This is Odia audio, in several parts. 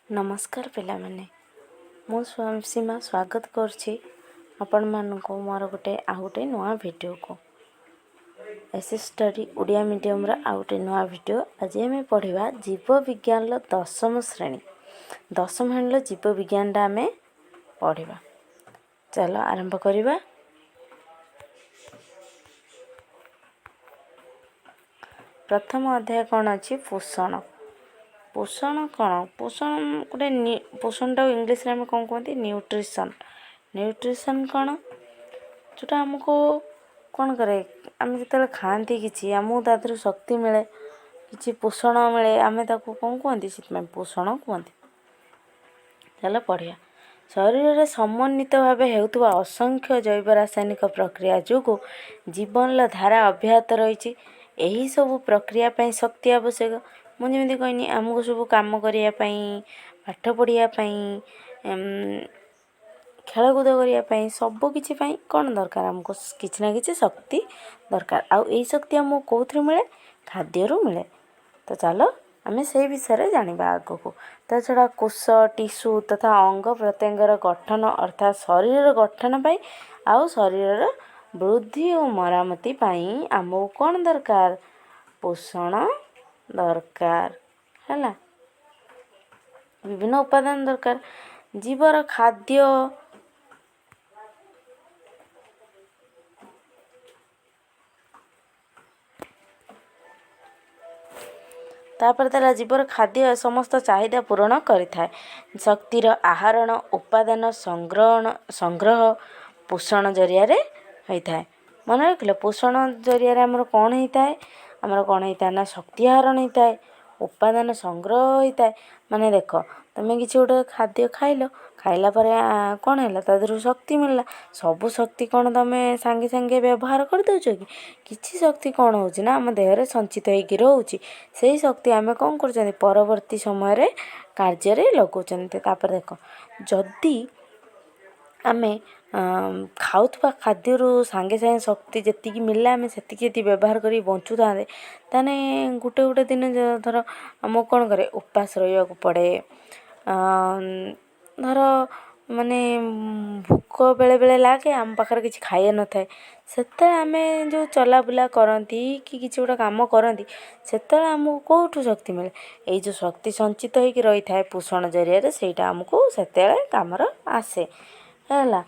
नमस्कार पिलामाने मु सीमा स्वागत करुच्ची आपण मानू मोर गोटे गोटे नुआ वीडियो को एस स्टडी ओडिया मीडियम आउ गोटे नुआ वीडियो। आज आम पढ़ा जीव विज्ञान दशम श्रेणी दशम श्रेणी जीव विज्ञान आम पढ़ा। चलो आरंभ करवा। प्रथम अध्याय कौन अच्छी पोषण। पोषण कौन पोषण गोटे पोषण टाक इंग्लीश में कौन कहते न्यूट्रिशन। न्यूट्रिशन कौन जोटा आमको कौन करे आम जो खाती कि आमको तादर शक्ति मिले कि पोषण मिले आम कौन कहते से पोषण कहते। चलो पढ़िया। शरीर में समन्वित भाव होता असंख्य जैव रासायनिक प्रक्रिया जो जीवन धारा अब्याहत रही यही सब प्रक्रिया पाई शक्ति आवश्यक। मुझे कहनी आमको सब कम करने पाठ पढ़ाई खेलकूद करने सबकि कौन दरकार आमको किसी ना कि शक्ति दरकार। आउ यही शक्ति आमको कौन मिले खाद्य मिले। तो चलो आम से विषय जाना आग को। ता छड़ा कोष टिश्यू तथा अंग प्रत्यंगर गठन अर्थात शरीर गठन पाई आउ शरीर वृद्धि और मरामती पाई आमको कौन दरकार पोषण दरकार है। विभिन्न उपादान दरकार जीवर खाद्य तापर तारा जीवर खाद्य समस्त चाहिदा पूरण करिथाए। शक्तिर आहरण उपादान संग्रह पोषण जरिया होता है। मन रखिल पोषण जरिया आमर कौन होता है आमर कौन होता है ना शक्ति आहरण होता है उपादान संग्रह होता है। माने देख तुम किसी गोटे खाद्य खाइल खाइला पर कौन है तादर शक्ति मिलला सबू शक्ति कौन तुम सांगे सांगे व्यवहार कर दौच कि किसी शक्ति कौन हो ना आम देहरे संचित होगी रोचे से शक्ति आम कौन कर परवर्ती समय कार्य लगौंट। तापर देख जदि आम खाऊा खाद्य सांगे सांगे शक्ति जी मिलला आम से व्यवहार कर बंचु था ताने गोटे गोटे दिन धर आमको कौन करे उपास रहा पड़े। धर माने भूक बेले बेले लगे आम पाखे किसी खाए न थाए से आम जो चलाबुला करती कि किसी गोटे कम करती से आमको कौटू शक्ति मिले ये जो शक्ति संचित होकर रही था पोषण जरिया से आमको से कम आसे है।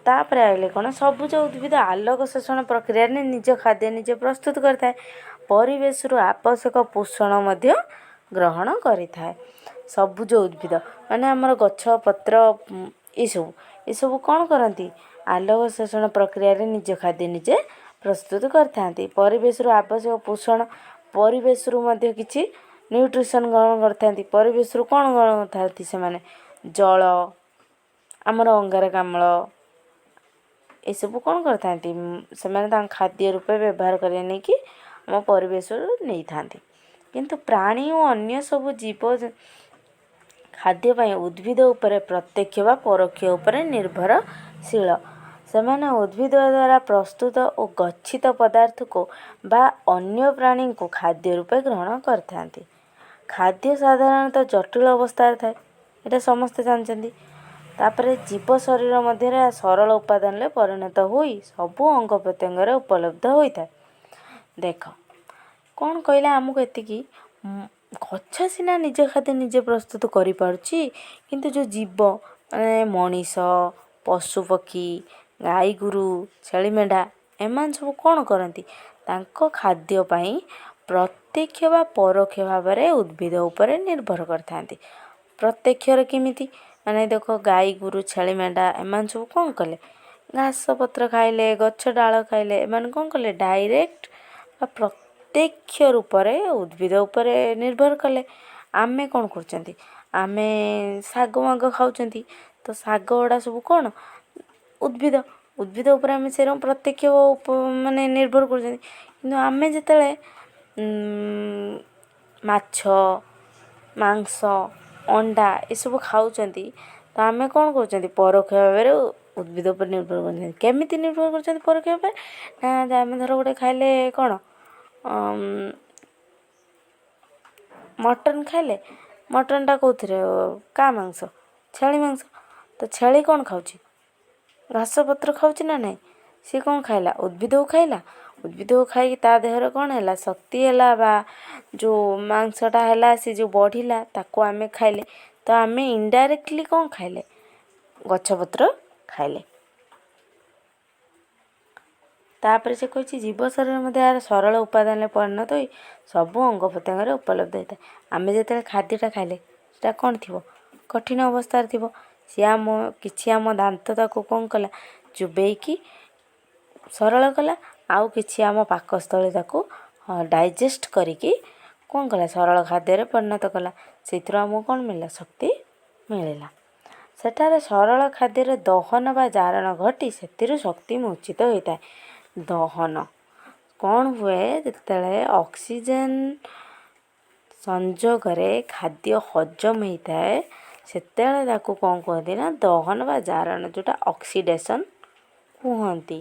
तापर आइले कौन सबुज उद्भिद आलोक शोषण प्रक्रिया ने निज खाद्य निजे प्रस्तुत करता परिवेश आवश्यक पोषण ग्रहण करें। सबुज उद्भिद माने आमर गछ पत्र ये सब कौन करती आलोक शोषण प्रक्रिया रे निज खाद्य निजे प्रस्तुत करते। परिवेश आवश्यक पोषण परिवेश किसी न्यूट्रिशन ग्रहण करते। परिवेश कौन ग्रहण करते से जल आमर अंगारकाम्ल ये सब कौन करते से खाद्य रूपे व्यवहार करने नहीं कि आम परिवेश नहीं था। किंतु प्राणी और अन्य सब जीव खाद्य पाई उद्भिद उपरे प्रत्यक्ष व परोक्ष उपरे निर्भरशील से उद्भिद द्वारा प्रस्तुत और गच्छित पदार्थ को बा अन्य प्राणी को खाद्य रूपे ग्रहण करते। खाद्य साधारणतः जटिल अवस्था थाए ये समस्ते जानते। तापर जीव शरीर मध्य सरल उपादान परिणत होई सबू अंग प्रत्यंग उपलब्ध होता है। देख कौन कहला आमको एतिकी गछ सीना निज खाद्य निजे प्रस्तुत करि पारुछि किंतु जो जीव मनीष पशु पक्षी गाई गुरु छेली मेढ़ा एमान सब कौन करती तांको खाद्य पाई प्रत्यक्ष व परोक्ष भाव में उद्भिद उपरे निर्भर करते। प्रत्यक्ष केमिति माने देख गाई गुरु छेली मेढ़ा एमान सब कौन कले घास पत्र खाइले गछ डाल खाइले एमान कौन कले डायरेक्ट प्रत्यक्ष रूप से उद्भिद उपरे निर्भर कले। आमे कौन करचंती आमे साग माग खाऊचंती तो साग गुड़ा सब कौन उद्भिद उद्भिद उपरे आमे से प्रत्यक्ष माने निर्भर करचंती। किंतु आमे जेतेले माछ मांस अंडा ये सब खाऊचंती तो आमे कौन करचंती परोक्ष भाव में उद्भिद पर निर्भर करचंती। केमिति निर्भर करचंती परोक्ष भाव ना आमे धर गोटे खाइले कौन मटन खाइले ମଟନ୍ଟା କେଉଁଥିରେ କାହା ମାଂସ, ଛେଳି ମାଂସ। ତ ଛେଳି କ'ଣ ଖାଉଛି, ଘାସ ପତ୍ର ଖାଉଛି ନା ନାହିଁ। ସିଏ କ'ଣ ଖାଇଲା, ଉଦ୍ଭିଦକୁ ଖାଇଲା। ଉଦ୍ଭିଦକୁ ଖାଇକି ତା ଦେହରେ କ'ଣ ହେଲା, ଶକ୍ତି ହେଲା, ବା ଯେଉଁ ମାଂସଟା ହେଲା ସେ ଯେଉଁ ବଢ଼ିଲା ତାକୁ ଆମେ ଖାଇଲେ। ତ ଆମେ ଇନଡାଇରେକ୍ଟଲି କ'ଣ ଖାଇଲେ, ଗଛପତ୍ର ଖାଇଲେ। ତାପରେ ସେ କହିଛି ଜୀବ ଶରୀର ମଧ୍ୟ ଏହାର ସରଳ ଉପାଦାନରେ ପରିଣତ ହୋଇ ସବୁ ଅଙ୍ଗ ପ୍ରତ୍ୟଙ୍ଗରେ ଉପଲବ୍ଧ ହୋଇଥାଏ। ଆମେ ଯେତେବେଳେ ଖାଦ୍ୟଟା ଖାଇଲେ ସେଟା କ'ଣ ଥିବ, କଠିନ ଅବସ୍ଥାରେ ଥିବ। ସିଏ କିଛି ଆମ ଦାନ୍ତ ତାକୁ କ'ଣ କଲା, ଚୋବେଇକି ସରଳ କଲା। ଆଉ କିଛି ଆମ ପାକସ୍ଥଳୀ ତାକୁ ଡାଇଜେଷ୍ଟ କରିକି କ'ଣ କଲା, ସରଳ ଖାଦ୍ୟରେ ପରିଣତ କଲା। ସେଇଥିରୁ ଆମକୁ କ'ଣ ମିଳିଲା, ଶକ୍ତି ମିଳିଲା। ସେଠାରେ ସରଳ ଖାଦ୍ୟରେ ଦହନ ବା ଜାରଣ ଘଟି ସେଥିରୁ ଶକ୍ତି ମୋଚିତ ହୋଇଥାଏ। ଦହନ କ'ଣ ହୁଏ, ଯେତେବେଳେ ଅକ୍ସିଜେନ୍ ସଂଯୋଗରେ ଖାଦ୍ୟ ହଜମ ହେଇଥାଏ ସେତେବେଳେ ତାକୁ କ'ଣ କୁହନ୍ତି ନା ଦହନ ବା ଜାରଣ, ଯେଉଁଟା ଅକ୍ସିଡେସନ୍ କୁହନ୍ତି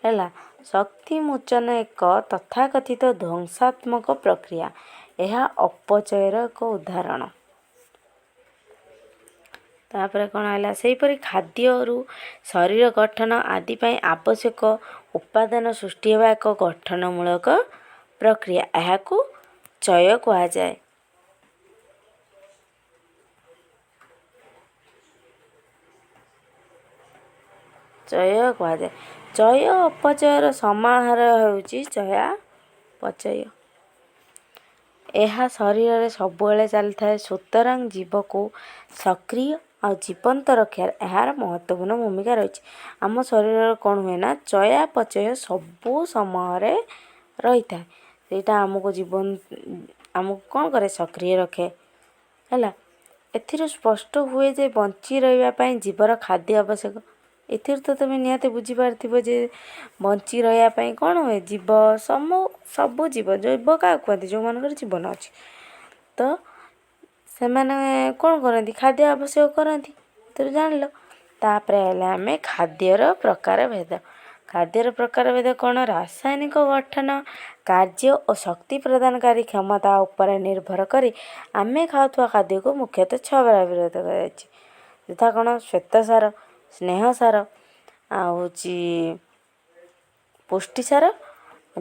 ହେଲା। ଶକ୍ତି ମୋଚନ ଏକ ତଥାକଥିତ ଧ୍ୱଂସାତ୍ମକ ପ୍ରକ୍ରିୟା। ଏହା ଅପଚୟର ଏକ ଉଦାହରଣ। ତାପରେ କ'ଣ ହେଲା, ସେହିପରି ଖାଦ୍ୟରୁ ଶରୀର ଗଠନ ଆଦି ପାଇଁ ଆବଶ୍ୟକ ଉପାଦାନ ସୃଷ୍ଟି ହେବା ଏକ ଗଠନମୂଳକ ପ୍ରକ୍ରିୟା। ଏହାକୁ ଚୟ କୁହାଯାଏ। ଚୟ ଅପଚୟର ସମାହାର ହେଉଛି ଚୟାପଚୟ। ଏହା ଶରୀରରେ ସବୁବେଳେ ଚାଲିଥାଏ। ସୁତରାଂ ଜୀବକୁ ସକ୍ରିୟ ଆଉ ଜୀବନ୍ତ ରଖିବାରେ ଏହାର ମହତ୍ତ୍ୱପୂର୍ଣ୍ଣ ଭୂମିକା ରହିଛି। ଆମ ଶରୀରରେ କ'ଣ ହୁଏ ନା, ଚୟାପଚୟ ସବୁ ସମୟରେ ରହିଥାଏ। ସେଇଟା ଆମକୁ କ'ଣ କରେ, ସକ୍ରିୟ ରଖେ ହେଲା। ଏଥିରୁ ସ୍ପଷ୍ଟ ହୁଏ ଯେ ବଞ୍ଚି ରହିବା ପାଇଁ ଜୀବର ଖାଦ୍ୟ ଆବଶ୍ୟକ। ଏଥିରୁ ତ ତୁମେ ନିହାତି ବୁଝିପାରିଥିବ ଯେ ବଞ୍ଚି ରହିବା ପାଇଁ କ'ଣ ହୁଏ, ସବୁ ଜୀବ, ଜୀବ କାହାକୁ କୁହନ୍ତି, ଯେଉଁମାନଙ୍କର ଜୀବନ ଅଛି। ତ ସେମାନେ କ'ଣ କରନ୍ତି, ଖାଦ୍ୟ ଆବଶ୍ୟକ କରନ୍ତି। ଏଥିରୁ ଜାଣିଲ। ତାପରେ ହେଲେ ଆମେ ଖାଦ୍ୟର ପ୍ରକାରଭେଦ। ଖାଦ୍ୟର ପ୍ରକାରଭେଦ କ'ଣ, ରାସାୟନିକ ଗଠନ, କାର୍ଯ୍ୟ ଓ ଶକ୍ତି ପ୍ରଦାନକାରୀ କ୍ଷମତା ଉପରେ ନିର୍ଭର କରି ଆମେ ଖାଉଥିବା ଖାଦ୍ୟକୁ ମୁଖ୍ୟତଃ 6 ଭାଗରେ କରାଯାଇଛି। ଯଥା କ'ଣ, ଶ୍ୱେତସାର, ସ୍ନେହସାର, ଆଉ ହେଉଛି ପୁଷ୍ଟିସାର,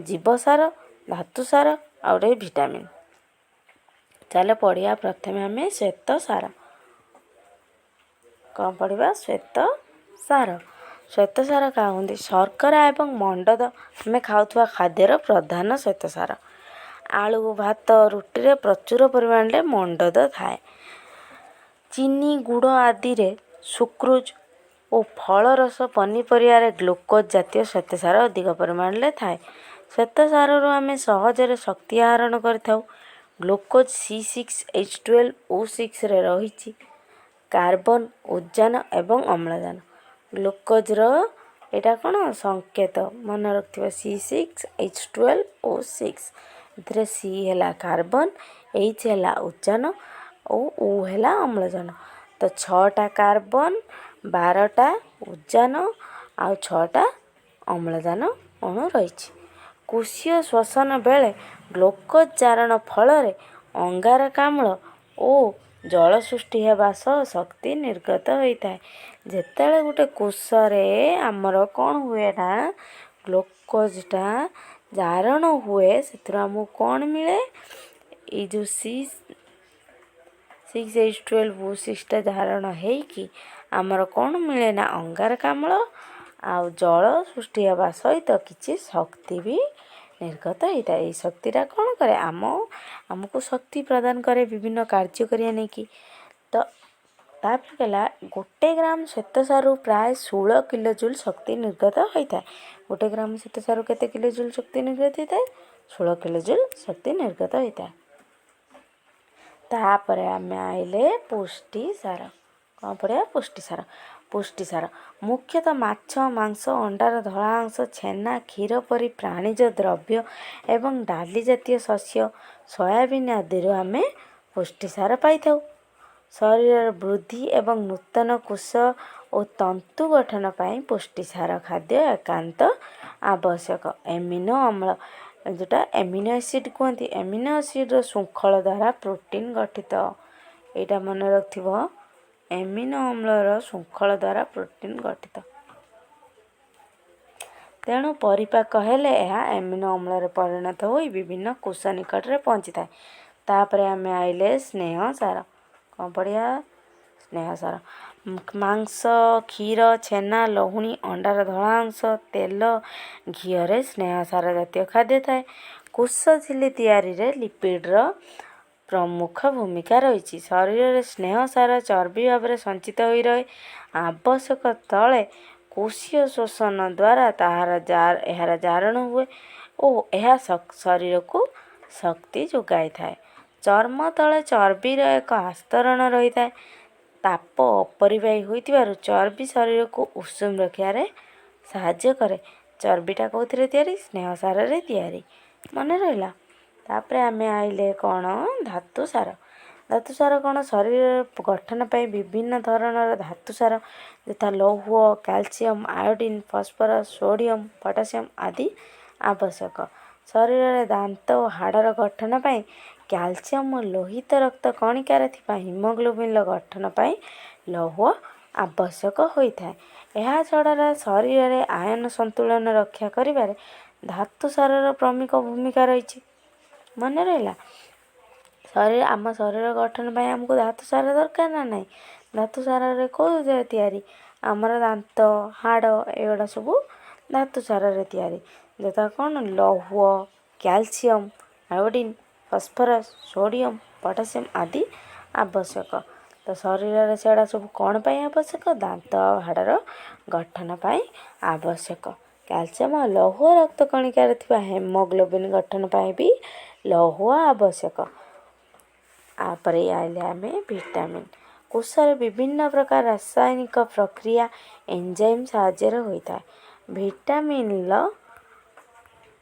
ଜୀବସାର, ଧାତୁସାର, ଆଉ ଗୋଟେ ଭିଟାମିନ୍। ଚାଲ ପଢ଼ିବା ପ୍ରଥମେ ଆମେ ଶ୍ୱେତସାର। କ'ଣ ପଢ଼ିବା, ଶ୍ୱେତସାର। ଶ୍ୱେତସାର କାହା କୁହନ୍ତି, ଶର୍କରା ଏବଂ ମଣ୍ଡଦ ଆମେ ଖାଉଥିବା ଖାଦ୍ୟର ପ୍ରଧାନ ଶ୍ୱେତସାର। ଆଳୁ, ଭାତ, ରୁଟିରେ ପ୍ରଚୁର ପରିମାଣରେ ମଣ୍ଡଦ ଥାଏ। ଚିନି, ଗୁଡ଼ ଆଦିରେ ସୁକ୍ରୋଜ୍ ଓ ଫଳରସ, ପନିପରିବାରେ ଗ୍ଲୁକୋଜ୍ ଜାତୀୟ ଶ୍ୱେତସାର ଅଧିକ ପରିମାଣରେ ଥାଏ। ଶ୍ୱେତସାରରୁ ଆମେ ସହଜରେ ଶକ୍ତି ଆହରଣ କରିଥାଉ। ଗ୍ଲୁକୋଜ୍ C6H12O6ରେ ରହିଛି କାର୍ବନ, ଉଦ୍ଜାନ ଏବଂ ଅମ୍ଳଜାନ। ଗ୍ଲୁକୋଜ୍ର ଏଇଟା କ'ଣ ସଂକେତ, ମନେ ରଖିଥିବ, C6H12O6। ଏଥିରେ C ହେଲା କାର୍ବନ, H ହେଲା ଉଦ୍ଜାନ ଓ U ହେଲା ଅମ୍ଳଜାନ। ତ 6ଟା କାର୍ବନ, 12ଟା ଉଦ୍ଜାନ ଆଉ 6ଟା ଅମ୍ଳଜାନ ଅଣୁ ରହିଛି। କୋଷୀୟ ଶ୍ୱସନ ବେଳେ ଗ୍ଲୁକୋଜ୍ ଜାରଣ ଫଳରେ ଅଙ୍ଗାରକାମ୍ଳ ଓ ଜଳ ସୃଷ୍ଟି ହେବା ସହ ଶକ୍ତି ନିର୍ଗତ ହୋଇଥାଏ। ଯେତେବେଳେ ଗୋଟେ କୋଷରେ ଆମର କ'ଣ ହୁଏ ନା, ଗ୍ଲୁକୋଜ୍ଟା ଜାରଣ ହୁଏ, ସେଥିରୁ ଆମକୁ କ'ଣ ମିଳେ, ଏଇ ଯେଉଁ C6H12O6ଟା ଜାରଣ ହେଇକି ଆମର କ'ଣ ମିଳେ ନା, ଅଙ୍ଗାରକାମ୍ଳ ଆଉ ଜଳ ସୃଷ୍ଟି ହେବା ସହିତ କିଛି ଶକ୍ତି ବି ନିର୍ଗତ ହୋଇଥାଏ। ଏଇ ଶକ୍ତିଟା କ'ଣ କରେ, ଆମକୁ ଶକ୍ତି ପ୍ରଦାନ କରେ ବିଭିନ୍ନ କାର୍ଯ୍ୟ କରିବା ନେଇକି। ତ ତାପରେ ଗଲା, 1 ଗ୍ରାମ ଶ୍ୱେତସାରରୁ ପ୍ରାୟ 16 କିଲୋ ଜୁଲ୍ ଶକ୍ତି ନିର୍ଗତ ହୋଇଥାଏ। 1 ଗ୍ରାମ ଶ୍ୱେତସାରରୁ କେତେ କିଲୋ ଜୁଲ୍ ଶକ୍ତି ନିର୍ଗତ ହୋଇଥାଏ, 16 କିଲୋ ଜୁଲ୍ ଶକ୍ତି ନିର୍ଗତ ହୋଇଥାଏ। ତାପରେ ଆମେ ଆଇଲେ ପୁଷ୍ଟିସାର। କ'ଣ ପଢ଼ିବା, ପୁଷ୍ଟିସାର ମୁଖ୍ୟତଃ ମାଛ, ମାଂସ, ଅଣ୍ଡାର ଧଳା ଅଂଶ, ଛେନା, କ୍ଷୀର ପରି ପ୍ରାଣୀଜ ଦ୍ରବ୍ୟ ଏବଂ ଡାଲି ଜାତୀୟ ଶସ୍ୟ, ସୋୟାବିନ୍ ଆଦିରୁ ଆମେ ପୁଷ୍ଟିସାର ପାଇଥାଉ। ଶରୀରର ବୃଦ୍ଧି ଏବଂ ନୂତନ କୋଷ ଓ ତନ୍ତୁ ଗଠନ ପାଇଁ ପୁଷ୍ଟିସାର ଖାଦ୍ୟ ଏକାନ୍ତ ଆବଶ୍ୟକ। ଏମିନୋ ଅମ୍ଳ, ଯେଉଁଟା ଏମିନୋ ଏସିଡ଼୍ କୁହନ୍ତି, ଏମିନୋ ଏସିଡ଼୍ର ଶୃଙ୍ଖଳ ଦ୍ୱାରା ପ୍ରୋଟିନ୍ ଗଠିତ ଏଇଟା ମନେ ରଖିଥିବ, ଏମିନୋ ଅମ୍ଳର ଶୃଙ୍ଖଳ ଦ୍ୱାରା ପ୍ରୋଟିନ୍ ଗଠିତ। ତେଣୁ ପରିପାକ ହେଲେ ଏହା ଏମିନୋ ଅମ୍ଳରେ ପରିଣତ ହୋଇ ବିଭିନ୍ନ କୋଷ ନିକଟରେ ପହଞ୍ଚିଥାଏ। ତାପରେ ଆମେ ଆଇଲେ ସ୍ନେହ ସାର। କ'ଣ ପଢ଼ିବା? ସ୍ନେହ ସାର। ମାଂସ, କ୍ଷୀର, ଛେନା, ଲହୁଣୀ, ଅଣ୍ଡାର ଧଳା ଅଂଶ, ତେଲ, ଘିଅରେ ସ୍ନେହ ସାର ଜାତୀୟ ଖାଦ୍ୟ ଥାଏ। କୋଷ ଝିଲ୍ଲି ତିଆରିରେ ଲିପିଡ଼ର ପ୍ରମୁଖ ଭୂମିକା ରହିଛି। ଶରୀରରେ ସ୍ନେହ ସାର ଚର୍ବି ଭାବରେ ସଞ୍ଚିତ ହୋଇ ରହେ। ଆବଶ୍ୟକ ତଳେ କୋଷୀୟ ଶୋଷଣ ଦ୍ୱାରା ଏହାର ଜାରଣ ହୁଏ ଓ ଏହା ଶରୀରକୁ ଶକ୍ତି ଯୋଗାଇଥାଏ। ଚର୍ମ ତଳେ ଚର୍ବିର ଏକ ଆସ୍ତରଣ ରହିଥାଏ। ତାପ ଅପରିବାହୀ ହୋଇଥିବାରୁ ଚର୍ବି ଶରୀରକୁ ଉଷୁମ ରଖିବାରେ ସାହାଯ୍ୟ କରେ। ଚର୍ବିଟା କେଉଁଥିରେ ତିଆରି? ସ୍ନେହ ସାରରେ ତିଆରି। ମନେ ରହିଲା? ତାପରେ ଆମେ ଆଇଲେ କ'ଣ? ଧାତୁ ସାର। ଧାତୁ ସାର କ'ଣ? ଶରୀରର ଗଠନ ପାଇଁ ବିଭିନ୍ନ ଧରଣର ଧାତୁ ସାର ଯଥା ଲୌହ, calcium, iodine, phosphorus, sodium, potassium ଆଦି ଆବଶ୍ୟକ। ଶରୀରରେ ଦାନ୍ତ ଓ ହାଡ଼ର ଗଠନ ପାଇଁ କ୍ୟାଲସିୟମ୍ ଓ ଲୋହିତ ରକ୍ତ କଣିକାରେ ଥିବା ହିମୋଗ୍ଲୋବିନ୍ର ଗଠନ ପାଇଁ ଲୌହ ଆବଶ୍ୟକ ହୋଇଥାଏ। ଏହାଛଡ଼ା ଶରୀରରେ ଆୟନ ସନ୍ତୁଳନ ରକ୍ଷା କରିବାରେ ଧାତୁ ସାରର ପ୍ରମୁଖ ଭୂମିକା ରହିଛି। ମନେ ରହିଲା? ଆମ ଶରୀର ଗଠନ ପାଇଁ ଆମକୁ ଧାତୁ ସାର ଦରକାର ନା ନାହିଁ? ଧାତୁ ସାରରେ କେଉଁ ତିଆରି? ଆମର ଦାନ୍ତ, ହାଡ଼ ଏଗୁଡ଼ା ସବୁ ଧାତୁ ସାରରେ ତିଆରି। ଯଥା କ'ଣ? ଲୌହ, calcium, iodine, phosphorus, sodium, potassium ଆଦି ଆବଶ୍ୟକ। ତ ଶରୀରରେ ସେଗୁଡ଼ା ସବୁ କ'ଣ ପାଇଁ ଆବଶ୍ୟକ? ଦାନ୍ତ ଆଉ ହାଡ଼ର ଗଠନ ପାଇଁ ଆବଶ୍ୟକ। କ୍ୟାଲସିୟମ୍ ଆଉ ଲୌହ ରକ୍ତ କଣିକାରେ ଥିବା ହିମୋଗ୍ଲୋବିନ୍ ଗଠନ ପାଇଁ ବି ଲୌହ ଆବଶ୍ୟକ। ତାପରେ ଆଇଲେ ଆମେ ଭିଟାମିନ୍। କୋଷରେ ବିଭିନ୍ନ ପ୍ରକାର ରାସାୟନିକ ପ୍ରକ୍ରିୟା ଏନ୍ଜାଇମ୍ ସାହାଯ୍ୟରେ ହୋଇଥାଏ। ଭିଟାମିନ୍ର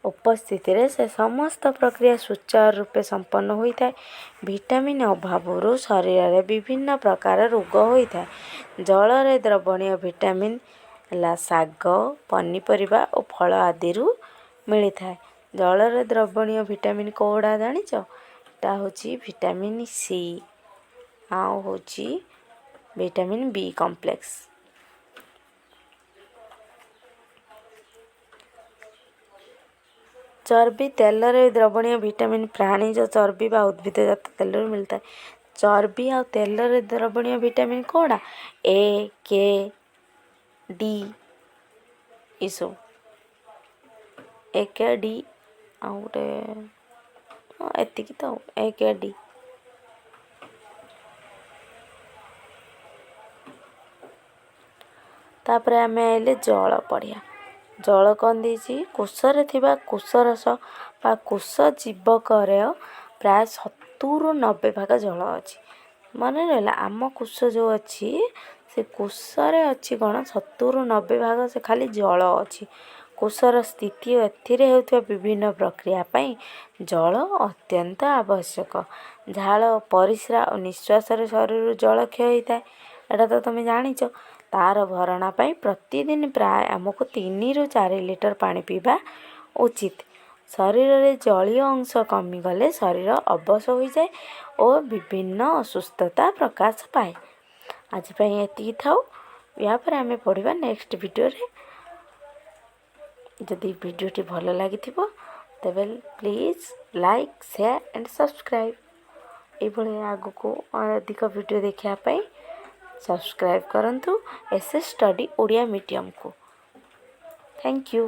ଉପସ୍ଥିତିରେ ସେ ସମସ୍ତ ପ୍ରକ୍ରିୟା ସୁଚାରୁ ରୂପେ ସମ୍ପନ୍ନ ହୋଇଥାଏ। ଭିଟାମିନ୍ ଅଭାବରୁ ଶରୀରରେ ବିଭିନ୍ନ ପ୍ରକାର ରୋଗ ହୋଇଥାଏ। ଜଳରେ ଦ୍ରବଣୀୟ ଭିଟାମିନ୍ ହେଲା ଶାଗ, ପନିପରିବା ଓ ଫଳ ଆଦିରୁ ମିଳିଥାଏ। ଜଳରେ ଦ୍ରବଣୀୟ ଭିଟାମିନ୍ କେଉଁଗୁଡ଼ା ଜାଣିଛ? ଏଟା ହେଉଛି ଭିଟାମିନ୍ ସି ଆଉ ହେଉଛି ଭିଟାମିନ୍ ବି କମ୍ପ୍ଲେକ୍ସ। ଚର୍ବି। ତେଲରେ ଦ୍ରବଣୀୟ ଭିଟାମିନ୍ ପ୍ରାଣୀଜ ଚର୍ବି ବା ଉଦ୍ଭିଦଜାତ ତେଲରୁ ମିଳିଥାଏ। ଚର୍ବି ଆଉ ତେଲରେ ଦ୍ରବଣୀୟ ଭିଟାମିନ୍ କେଉଁଗୁଡ଼ା? ଏ, କେ, ଡି ଏସବୁ। ଏ, କେ, ଡି ଆଉ ଗୋଟେ ଏତିକି ତ, ଏ, କେ, ଡି। ତାପରେ ଆମେ ଆଇଲେ ଜଳ ପଢ଼ିବା। ଜଳ କ'ଣ ଦେଇଛି? କୋଷରେ ଥିବା କୋଷରସ ବା କୋଷ ଜୀବକର ପ୍ରାୟ 70-90% ଜଳ ଅଛି। ମନେ ରହିଲା? ଆମ କୋଷ ଯେଉଁ ଅଛି ସେ କୋଷରେ ଅଛି କ'ଣ? 70-90% ସେ ଖାଲି ଜଳ ଅଛି। କୋଷର ସ୍ଥିତି ଓ ଏଥିରେ ହେଉଥିବା ବିଭିନ୍ନ ପ୍ରକ୍ରିୟା ପାଇଁ ଜଳ ଅତ୍ୟନ୍ତ ଆବଶ୍ୟକ। ଝାଳ, ପରିସ୍ରା ଓ ନିଶ୍ୱାସରେ ଶରୀରରୁ ଜଳ କ୍ଷୟ ହୋଇଥାଏ। ଏଇଟା ତ ତମେ ଜାଣିଛ। ତା'ର ଭରଣା ପାଇଁ ପ୍ରତିଦିନ ପ୍ରାୟ ଆମକୁ 3-4 ଲିଟର ପାଣି ପିଇବା ଉଚିତ। ଶରୀରରେ ଜଳୀୟ ଅଂଶ କମିଗଲେ ଶରୀର ଅବଶ ହୋଇଯାଏ ଓ ବିଭିନ୍ନ ଅସୁସ୍ଥତା ପ୍ରକାଶ ପାଏ। ଆଜି ପାଇଁ ଏତିକି ଥାଉ। ଏହାପରେ ଆମେ ପଢ଼ିବା ନେକ୍ସଟ ଭିଡ଼ିଓରେ। ଯଦି ଭିଡ଼ିଓଟି ଭଲ ଲାଗିଥିବ ତେବେ please like, share and subscribe. ଏଇଭଳି ଆଗକୁ ଅଧିକ ଭିଡ଼ିଓ ଦେଖିବା ପାଇଁ ସବସ୍କ୍ରାଇବ୍ କରନ୍ତୁ SS ଷ୍ଟଡ଼ି ଓଡ଼ିଆ ମିଡ଼ିୟମକୁ। Thank you.